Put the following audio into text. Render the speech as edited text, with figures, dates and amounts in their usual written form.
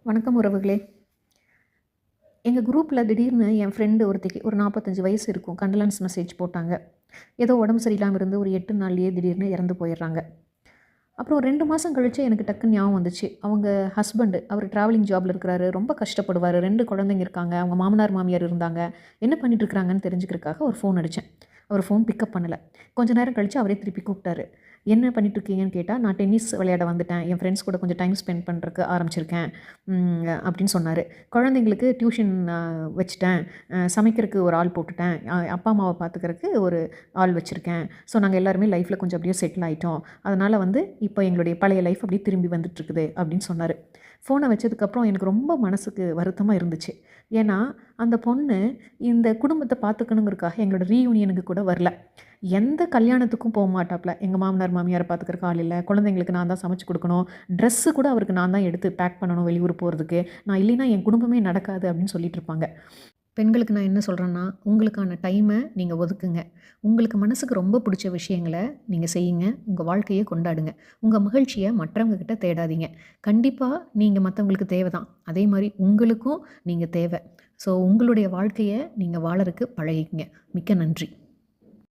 வணக்கம் உறவுகளே. எங்கள் குரூப்பில் திடீர்னு என் ஃப்ரெண்டு ஒருத்திக்கு ஒரு 45 வயசு இருக்கும். கண்டலன்ஸ் மெசேஜ் போட்டாங்க. ஏதோ உடம்பு சரியில்லாமல் இருந்து ஒரு 8 நாள்லேயே திடீர்னு இறந்து போயிடுறாங்க. அப்புறம் 2 மாதம் கழிச்சு எனக்கு டக்குன்னு ஞாபகம் வந்துச்சு. அவங்க ஹஸ்பண்டு அவர் ட்ராவலிங் ஜாபில் இருக்கிறாரு. ரொம்ப கஷ்டப்படுவார். 2 குழந்தைங்க இருக்காங்க. அவங்க மாமனார் மாமியார் இருந்தாங்க. என்ன பண்ணிட்டுருக்குறாங்கன்னு தெரிஞ்சுக்கிறதுக்காக ஒரு ஃபோன் அடித்தேன். அவர் ஃபோன் பிக்கப் பண்ணலை. கொஞ்ச நேரம் கழித்து அவரே திருப்பி கூப்பிட்டாரு. என்ன பண்ணிட்டுருக்கீங்கன்னு கேட்டால், நான் டென்னிஸ் விளையாட வந்துட்டேன். என் ஃப்ரெண்ட்ஸ் கூட கொஞ்சம் டைம் ஸ்பெண்ட் பண்ணுறதுக்கு ஆரம்பிச்சிருக்கேன் அப்படின்னு சொன்னார். குழந்தைங்களுக்கு டியூஷன் வச்சுட்டேன். சமைக்கிறதுக்கு ஒரு ஆள் போட்டுட்டேன். அப்பா அம்மாவை பார்த்துக்கிறதுக்கு ஒரு ஆள் வச்சுருக்கேன். ஸோ நாங்கள் எல்லாருமே லைஃப்பில் கொஞ்சம் அப்படியே செட்டில் ஆகிட்டோம். அதனால் இப்போ எங்களுடைய பழைய லைஃப் அப்படியே திரும்பி வந்துட்டுருக்குது அப்படின்னு சொன்னார். ஃபோனை வச்சதுக்கப்புறம் எனக்கு ரொம்ப மனசுக்கு வருத்தமாக இருந்துச்சு. ஏன்னா அந்த பொண்ணு இந்த குடும்பத்தை பார்த்துக்கணுங்கிறதுக்காக எங்களோட ரீயூனியனுக்கு கூட வரல. எந்த கல்யாணத்துக்கும் போக மாட்டாப்புல. எங்கள் மாமனார் மாமியாரை பார்த்துக்கிறக்கு ஆள் இல்லை. குழந்தைங்களுக்கு நான் தான் சமைச்சு கொடுக்கணும். ட்ரெஸ்ஸு கூட அவருக்கு நான் தான் எடுத்து பேக் பண்ணணும் வெளியூர் போகிறதுக்கு. நான் இல்லைன்னா என் குடும்பமே நடக்காது அப்படின்னு சொல்லிட்டு இருப்பாங்க. பெண்களுக்கு நான் என்ன சொல்கிறேன்னா, உங்களுக்கான டைமை நீங்கள் ஒதுக்குங்க. உங்களுக்கு மனசுக்கு ரொம்ப பிடிச்ச விஷயங்களை நீங்கள் செய்யுங்க. உங்கள் வாழ்க்கையை கொண்டாடுங்க. உங்கள் மகிழ்ச்சியை மற்றவங்கக்கிட்ட தேடாதீங்க. கண்டிப்பாக நீங்கள் மற்றவங்களுக்கு தேவை தான். அதே மாதிரி உங்களுக்கும் நீங்கள் தேவை. ஸோ உங்களுடைய வாழ்க்கையை நீங்கள் வாழறதுக்கு பழகிக்கங்க. மிக்க நன்றி.